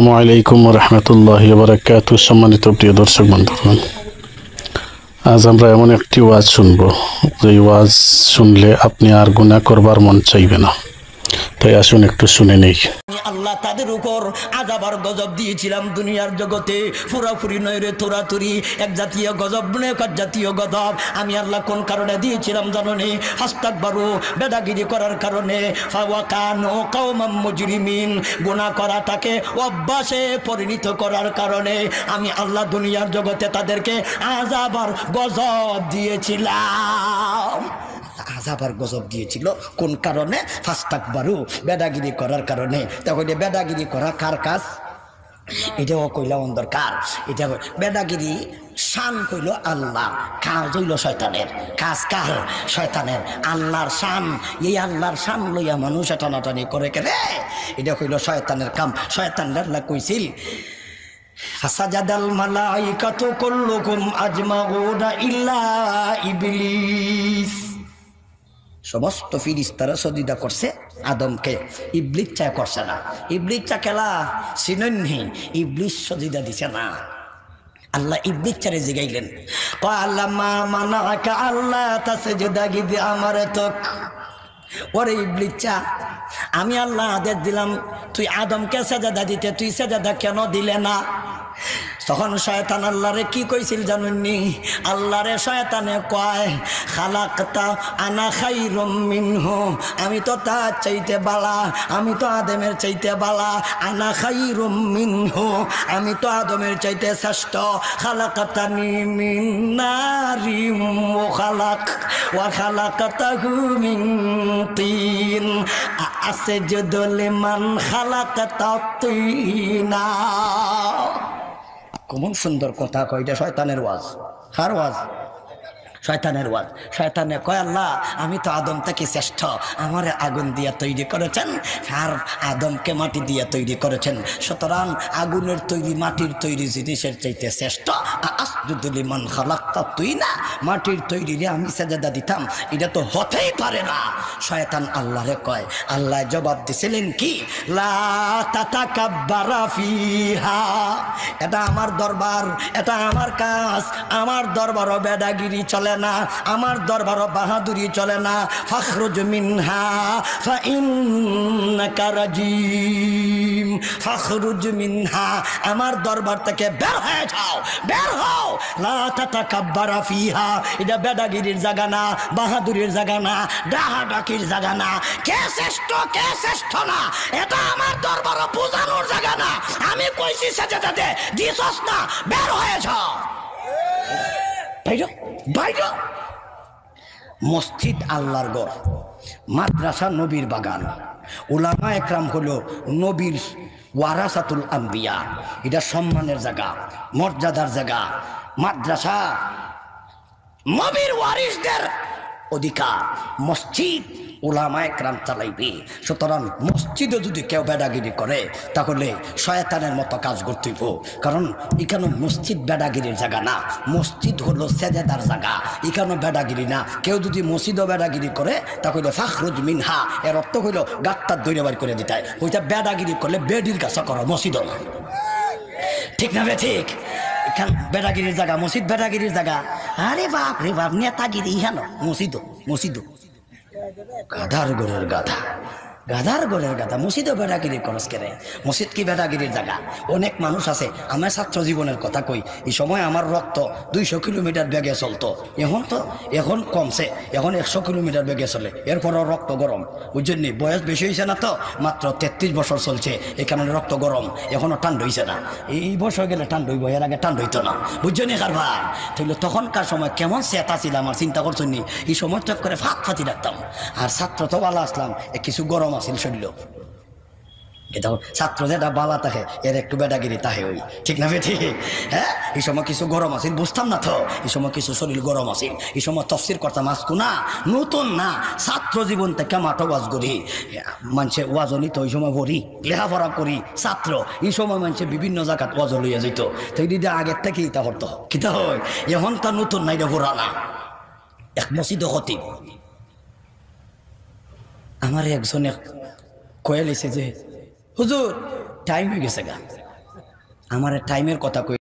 আসসালামু আলাইকুম রহমতুল্লাহি ওয়া বারাকাতুহু। সম্মানিত প্রিয় দর্শক বন্ধুগণ, আজ আমরা এমন একটি ওয়াজ শুনব যে ওয়াজ শুনলে আপনি আর গুনাহ করবার মন চাইবে না। তাই আসুন একটু শুনে নেই। আল্লাহ তাদের উপর আযাব আর গজব দিয়েছিলাম দুনিয়ার জগতে, পুরাপুরি নয় রে তোরাতুরি, এক জাতীয় গজব নয়, এক জাতীয় গজব। আমি আল্লাহ কোন কারণে দিয়েছিলাম জানো নি? হাস্তাকবারু, বেদাগিরি করার কারণে, ফাওয়াকানু কওমান মুজরিমিন, গুনাহ করাটাকে অভ্যাসে পরিণত করার কারণে আমি আল্লাহ দুনিয়ার জগতে তাদেরকে আযাব আর গজব দিয়েছিলাম। আযাব আর গজব দিয়েছিল কোন কারণে? ফাস্তাকবারু, বেদাগিরি করার কারণে। তখন বেদাগিরি করা কার কাজ? এটাও কইলা দরকার। এটা বেদাগিরি শান কইল আল্লাহ, কাজ হইল শয়তানের। কাজ কার? শয়তানের। আল্লাহর শান, এই আল্লাহর শান লইয়া মানুষ টানাটানি করে রে, এটা কইল শয়তানের কাম। শয়তানরা আল্লাহ কইছিল ফাসাজাদাল মালাইকাতু কুল্লুকুম আজমাউনা ইল্লা ইবলিস, সমস্ত ফিরিস্তারা সজদা করছে আদমকে, ইবলিস চা করছে না। ইবলিস চা খেলা সিনন্হি, ইবলিস সজদা দিছে না। আল্লাহ ইবলিস চারে জিগাইলেন, ক্বালা মা মানাকা আল্লাহ তাসজুদা গিদি আমার তক। ওরে ইবলিস চা, আমি আল্লাহ আদেশ দিলাম তুই আদমকে সাজদা দিতে, তুই সাজদা কেন দিলে না? তখন শয়তান আল্লাহরে কি কইছিল জানেননি? আল্লাহরে শয়তানে কয়, খালাকতা আনা খাইরুম মিনহু, আমি তো তার চাইতে বালা, আমি তো আদমের চাইতে বালা। আনা খাইরুম মিনহু, আমি তো আদমের চাইতে শ্রেষ্ঠ। খালাকাতানি মিন নারিম ওয়া খালাকাতাহু মিন তিন, আসজুদু লিমান খালাকাতা তিনা। কেমন সুন্দর কথা কয়, এটা শয়তানের ওয়াজ। কার ওয়াজ? শয়তানের ওয়াজ। শয়তানে কয় আল্লাহ আমি তো আদম থেকে শ্রেষ্ঠ, আমারে আগুন দিয়া তৈরি করেছেন আর আদমকে মাটি দিয়া তৈরি করেছেন, সুতরাং আগুনের তৈরি মাটির তৈরি জিনিসের চাইতে শ্রেষ্ঠ। আসজুদু লিমান খালাকতা তিনা, মাটির তৈরি রে আমি সাজদা দিতাম, এটা তো হতেই পারে না। শয়তান আল্লাহরে কয়, আল্লাহ জবাব দিছিলেন কি? লা তাতাকাব্বারা ফিহা, এটা আমার দরবার, এটা আমার কাজ, আমার দরবারও বেদাগিরি চলে না, আমার দরবারও বাহাদুরি চলে না। ফাখরুজ মিনহা ফাইন্নাকা রাজিম, ফাখরুজ মিনহা, আমার দরবার থেকে বের হয়ে যাও, বের হও। লা তাতাকাব্বারা ফিহা, এটা বেদাগিরির জায়গা না, বাহাদুরির জায়গা না, ডাহাডাকির জায়গা না। কে শ্রেষ্ঠ কে শ্রেষ্ঠ না, এটা আমার দরবারও বোঝানোর জায়গা না। আমি কইছি সাজদা দে, দিছস না, বের হয়ে যাও। বাইরে মসজিদ আল্লাহর ঘর, মাদ্রাসা নবীর বাগান, উলামা একরাম হলো নবীর ওয়ারাসাতুল আম্বিয়া, এটা সম্মানের জায়গা, মর্যাদার জায়গা। মাদ্রাসা নবীর ওয়ারিসদের অধিকার, মসজিদ উলামা একরাম চালাইবে। সুতরাং মসজিদে যদি কেউ বেদাগিরি করে তাহলে শয়তানের মতো কাজ করতে হইব, কারণ এখানে মসজিদ বেদাগিরির জায়গা না, মসজিদ হলো সেজদার জায়গা, এখানে বেদাগিরি না। কেউ যদি মসজিদও বেদাগিরি করে তাহলে ফাখরুজ মিনহা, এর অর্থ হইল গাট্টার দৈরে বার করে দিতে হয়। ওইটা বেদাগিরি করলে বেডির কাছে করো, মসজিদও না। ঠিক না বে ঠিক? এখান বেদাগিরির জায়গা, মসজিদ বেদাগিরির জায়গা। আরে বাপ রে বাপ, নেতাগিরি ইহানো মসজিদও, মসজিদও গাধার গোড়ের গাধা, গাধার গোড়ের গাধা। মসজিদও বেদাগিরি করস কেন? মসজিদ কি বেদাগিরির জায়গা? অনেক মানুষ আছে, আমার ছাত্র জীবনের কথা কই, এই সময় আমার রক্ত 200 কিলোমিটার বেগে চলতো, এখন কমছে, এখন 100 কিলোমিটার বেগে চলে। এরপরও রক্ত গরম, বুঝছেন নি? বয়স বেশি হয়েছে না তো, মাত্র 33 বছর চলছে, এই কারণে রক্ত গরম, এখনো ঠান্ডা হয়েছে না। এই বছর গেলে ঠান্ডা হইব, এর আগে ঠান্ডা হইতো না, বুঝছেন নি কারবার? তাইলে তখনকার সময় কেমন চেতা ছিল আমার, চিন্তা করছেন নি? এই সময় তো করে ফাতি রাখতাম, আর ছাত্র তো ভালো আসলাম, কিছু গরম আসিল শরীর। এটা ছাত্র যেটা বালা থাকে এর একটু বেদাগিরি তাহে ওই, ঠিক না ঠিক? হ্যাঁ, এই সময় কিছু গরম আসিল, বুঝতাম না তো, এই সময় কিছু শরীর গরম আসিল। এই সময় তফসির করতাম, আজকু না নতুন না, ছাত্র জীবন থেকে মাঠো ওয়াজ করি, মানুষে ওয়াজনি তো ওই সময় পড়ি, লেখাপড়া করি, ছাত্র এই সময় মানুষে বিভিন্ন জায়গাত ওয়াজ লইয়া যেত। তো এই দিদি আগের থেকে ইটা করতো, কিতা হয় এখন তা নতুন নাই, এটা পুরানা। এক মসজিদ খতিব আমার একজনে কয়ে লিছে যে হুজুর টাইম হয়ে গেছে গা, আমার টাইমের কথা কই